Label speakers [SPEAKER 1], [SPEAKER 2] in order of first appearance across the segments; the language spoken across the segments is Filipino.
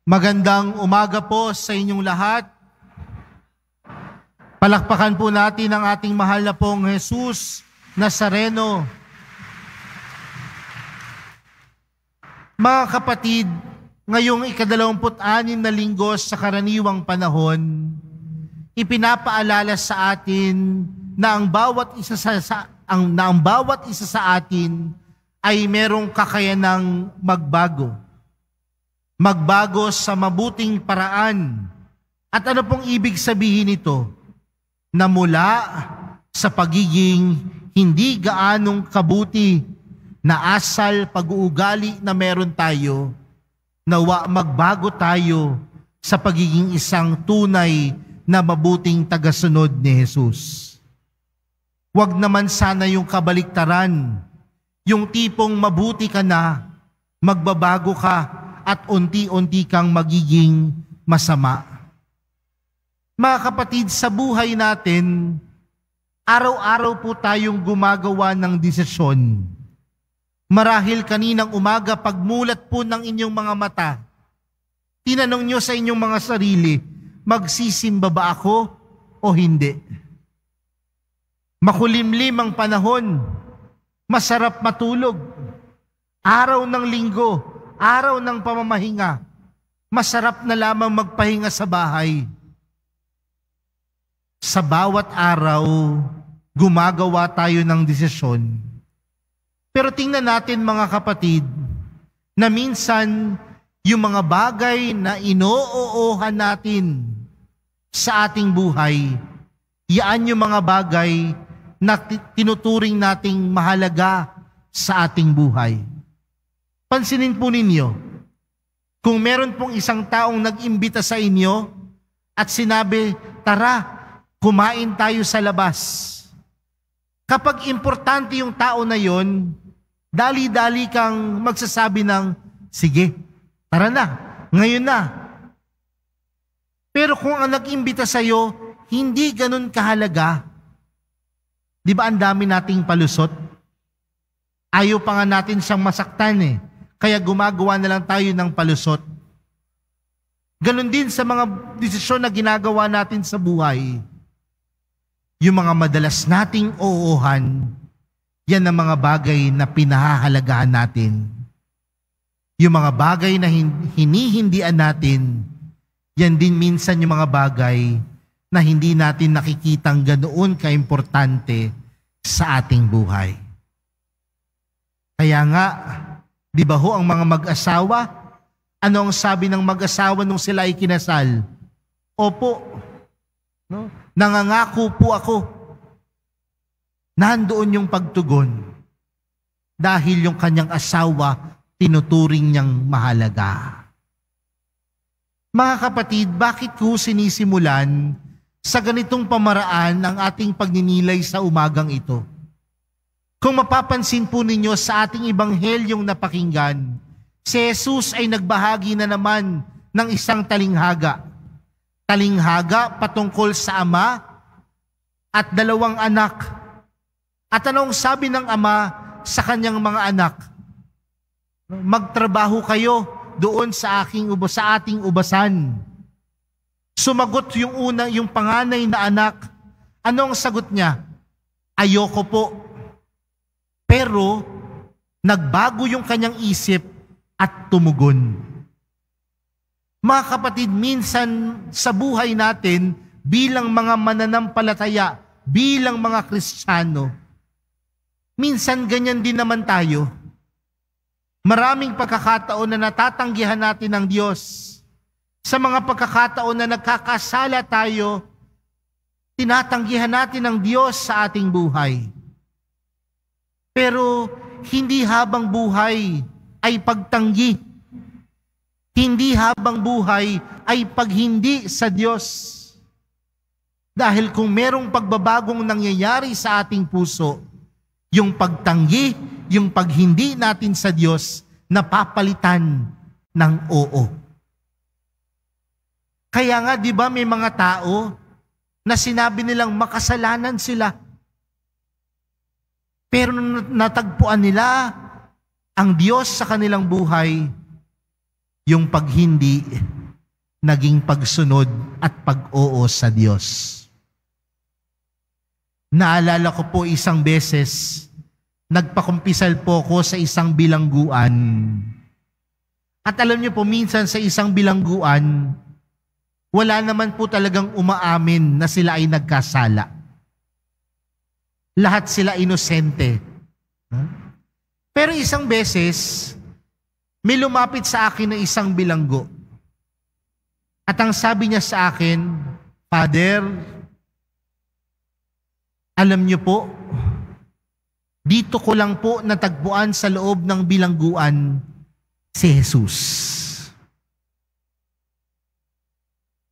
[SPEAKER 1] Magandang umaga po sa inyong lahat. Palakpakan po natin ang ating mahal na pong Jesus Nazareno. Mga kapatid, ngayong ika-26 na linggo sa karaniwang panahon, ipinapaalala sa atin na ang bawat isa sa atin ay merong kakayanang magbago. Magbago sa mabuting paraan. At ano pong ibig sabihin nito? Na mula sa pagiging hindi gaanong kabuti na asal pag-uugali na meron tayo, nawa magbago tayo sa pagiging isang tunay na mabuting tagasunod ni Jesus. Huwag naman sana yung kabaliktaran, yung tipong mabuti ka na, magbabago ka, at unti-unti kang magiging masama. Mga kapatid, sa buhay natin, araw-araw po tayong gumagawa ng desisyon. Marahil kaninang umaga, pagmulat po ng inyong mga mata, tinanong nyo sa inyong mga sarili, magsisimba ba ako o hindi? Makulimlim ang panahon, masarap matulog, araw ng linggo, araw ng pamamahinga, masarap na lamang magpahinga sa bahay. Sa bawat araw, gumagawa tayo ng desisyon. Pero tingnan natin mga kapatid, na minsan yung mga bagay na inoohan natin sa ating buhay, yaan yung mga bagay na tinuturing nating mahalaga sa ating buhay. Pansinin po ninyo, kung meron pong isang taong nag-imbita sa inyo at sinabi, tara, kumain tayo sa labas. Kapag importante yung tao na yon, dali-dali kang magsasabi ng, sige, tara na, ngayon na. Pero kung ang nag-imbita sa'yo, hindi ganun kahalaga, di ba ang dami nating palusot? Ayaw pa nga natin siyang masaktan eh. Kaya gumagawa na lang tayo ng palusot. Ganon din sa mga desisyon na ginagawa natin sa buhay. Yung mga madalas nating oohan, yan ang mga bagay na pinahahalagahan natin. Yung mga bagay na hinihindian natin, yan din minsan yung mga bagay na hindi natin nakikitang ganoon kaimportante sa ating buhay. Kaya nga, di ba ho ang mga mag-asawa? Ano ang sabi ng mag-asawa nung sila ay kinasal? Opo, no? Nangangako po ako. Nandoon yung pagtugon. Dahil yung kanyang asawa, tinuturing niyang mahalaga. Mga kapatid, bakit ko sinisimulan sa ganitong pamaraan ang ating pagninilay sa umagang ito? Kung mapapansin po ninyo sa ating ibanghelyong napakinggan, si Jesus ay nagbahagi na naman ng isang talinghaga. Talinghaga patungkol sa ama at dalawang anak. At anong sabi ng ama sa kanyang mga anak? Magtrabaho kayo doon sa ating ubasan. Sumagot yung panganay na anak. Anong sagot niya? Ayoko po. Pero, nagbago yung kanyang isip at tumugon. Mga kapatid, minsan sa buhay natin, bilang mga mananampalataya, bilang mga Kristiyano, minsan ganyan din naman tayo. Maraming pagkakataon na natatanggihan natin ng Diyos. Sa mga pagkakataon na nagkakasala tayo, tinatanggihan natin ng Diyos sa ating buhay. Pero hindi habang buhay ay pagtanggi. Hindi habang buhay ay paghindi sa Diyos. Dahil kung merong pagbabagong nangyayari sa ating puso, yung pagtanggi, yung paghindi natin sa Diyos, napapalitan ng oo. Kaya nga, di ba may mga tao na sinabi nilang makasalanan sila. Pero natagpuan nila ang Diyos sa kanilang buhay, yung paghindi naging pagsunod at pag-oo sa Diyos. Naalala ko po isang beses, nagpakumpisal po ko sa isang bilangguan. At alam niyo po, minsan sa isang bilangguan, wala naman po talagang umaamin na sila ay nagkasala. Lahat sila inosente. Pero isang beses, may lumapit sa akin na isang bilanggo. At ang sabi niya sa akin, Father, alam niyo po, dito ko lang po natagpuan sa loob ng bilangguan si Jesus.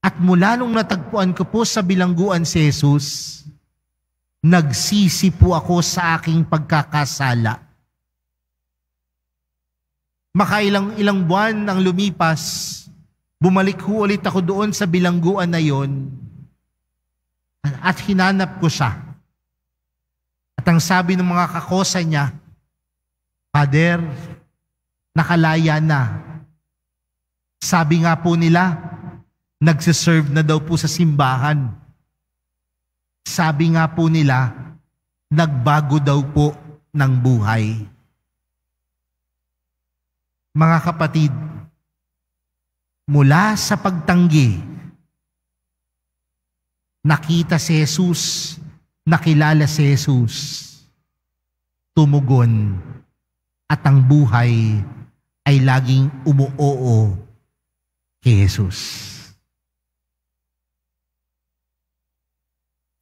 [SPEAKER 1] At mula nung natagpuan ko po sa bilangguan si Jesus, nagsisi po ako sa aking pagkakasala. Makailang buwan ang lumipas, bumalik ho ulit ako doon sa bilangguan na yon at hinanap ko siya. At ang sabi ng mga kakosa niya, Father, nakalaya na. Sabi nga po nila, nagsiserve na daw po sa simbahan. Sabi nga po nila, nagbago daw po ng buhay. Mga kapatid, mula sa pagtanggi, nakita si Jesus, nakilala si Jesus, tumugon, at ang buhay ay laging umuoo kay Jesus.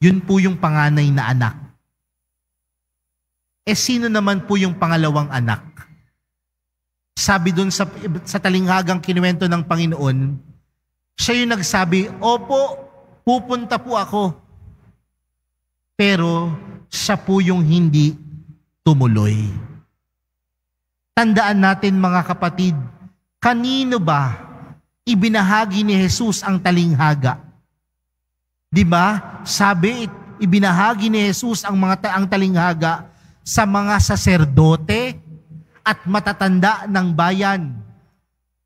[SPEAKER 1] Yun po yung panganay na anak. Sino naman po yung pangalawang anak? Sabi dun sa talinghagang kinuwento ng Panginoon, siya yung nagsabi, Opo, pupunta po ako. Pero siya po yung hindi tumuloy. Tandaan natin mga kapatid, kanino ba ibinahagi ni Jesus ang talinghaga? Di ba? Sabi, ibinahagi ni Jesus ang talinghaga sa mga saserdote at matatanda ng bayan.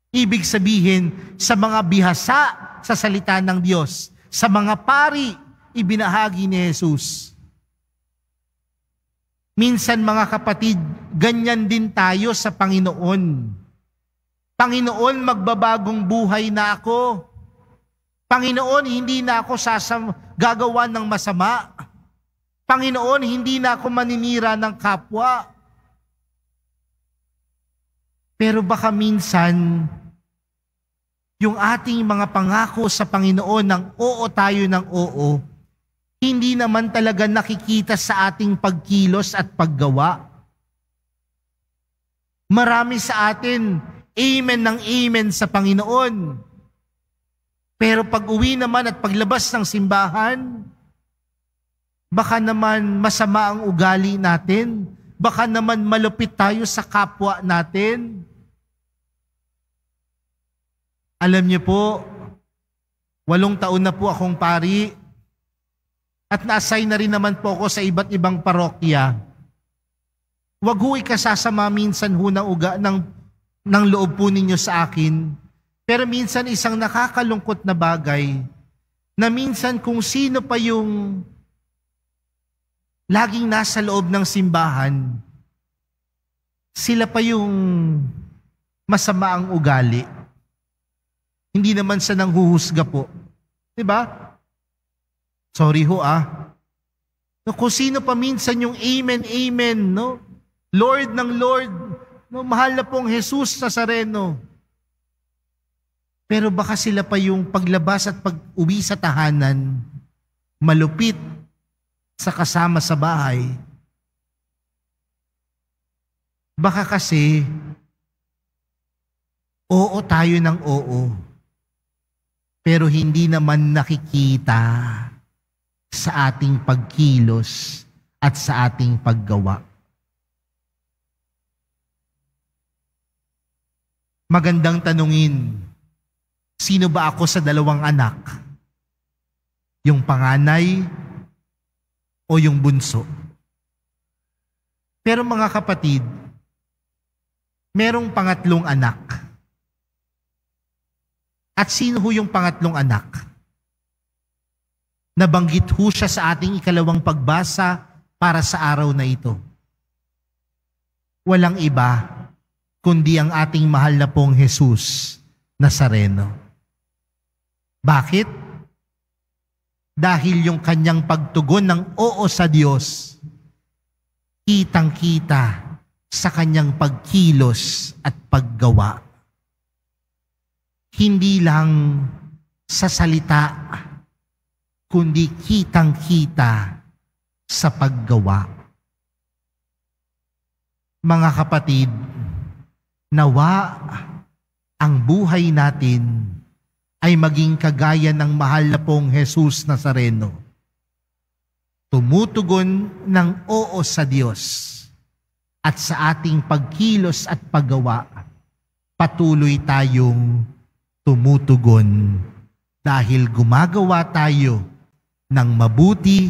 [SPEAKER 1] Ibig sabihin, sa mga bihasa sa salita ng Diyos, sa mga pari, ibinahagi ni Jesus. Minsan mga kapatid, ganyan din tayo sa Panginoon. Panginoon, magbabagong buhay na ako. Panginoon, hindi na ako gagawa ng masama. Panginoon, hindi na ako maninira ng kapwa. Pero baka minsan, yung ating mga pangako sa Panginoon ng oo tayo ng oo, hindi naman talaga nakikita sa ating pagkilos at paggawa. Marami sa atin, amen ng amen sa Panginoon. Pero pag uwi naman at paglabas ng simbahan, baka naman masama ang ugali natin, baka naman malupit tayo sa kapwa natin. Alam niyo po, 8 taon na po akong pari at na-assign na rin naman po ako sa iba't ibang parokya. Wag ho ikasasama minsan ho ng loob po ninyo sa akin. Pero minsan isang nakakalungkot na bagay na minsan kung sino pa yung laging nasa loob ng simbahan, sila pa yung masama ang ugali. Hindi naman siya nanghuhusga po. Diba? Sorry ho No, kung sino pa minsan yung amen, amen, no? Lord ng Lord, no? Mahal na pong Jesus Nazareno. Pero baka sila pa yung paglabas at pag-uwi sa tahanan, malupit sa kasama sa bahay. Baka kasi, oo tayo ng oo, pero hindi naman nakikita sa ating pagkilos at sa ating paggawa. Magandang tanungin, sino ba ako sa 2 anak? Yung panganay o yung bunso? Pero mga kapatid, merong pangatlong anak. At sino ho yung pangatlong anak? Nabanggit ho siya sa ating ikalawang pagbasa para sa araw na ito. Walang iba kundi ang ating mahal na pong Jesus Nazareno. Bakit? Dahil yung kanyang pagtugon ng oo sa Diyos, kitang-kita sa kanyang pagkilos at paggawa. Hindi lang sa salita, kundi kitang-kita sa paggawa. Mga kapatid, nawa ang buhay natin ay maging kagaya ng mahal na pong Jesus Nazareno. Tumutugon ng oo sa Diyos at sa ating pagkilos at paggawa, patuloy tayong tumutugon dahil gumagawa tayo ng mabuti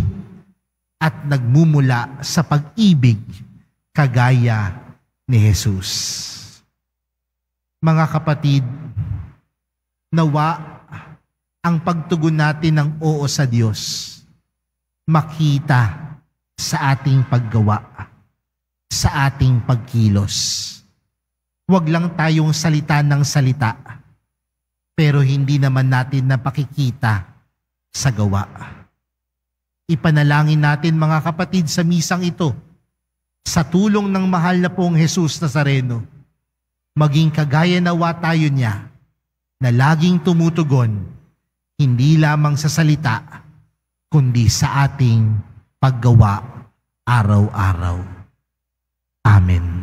[SPEAKER 1] at nagmumula sa pag-ibig kagaya ni Jesus. Mga kapatid, nawa ang pagtugon natin ng oo sa Diyos makita sa ating paggawa, sa ating pagkilos. Huwag lang tayong salita ng salita, pero hindi naman natin napakikita sa gawa. Ipanalangin natin mga kapatid sa misang ito, sa tulong ng mahal na pong Jesus Nazareno, maging kagaya nawa tayo niya, na laging tumutugon, hindi lamang sa salita, kundi sa ating paggawa araw-araw. Amen.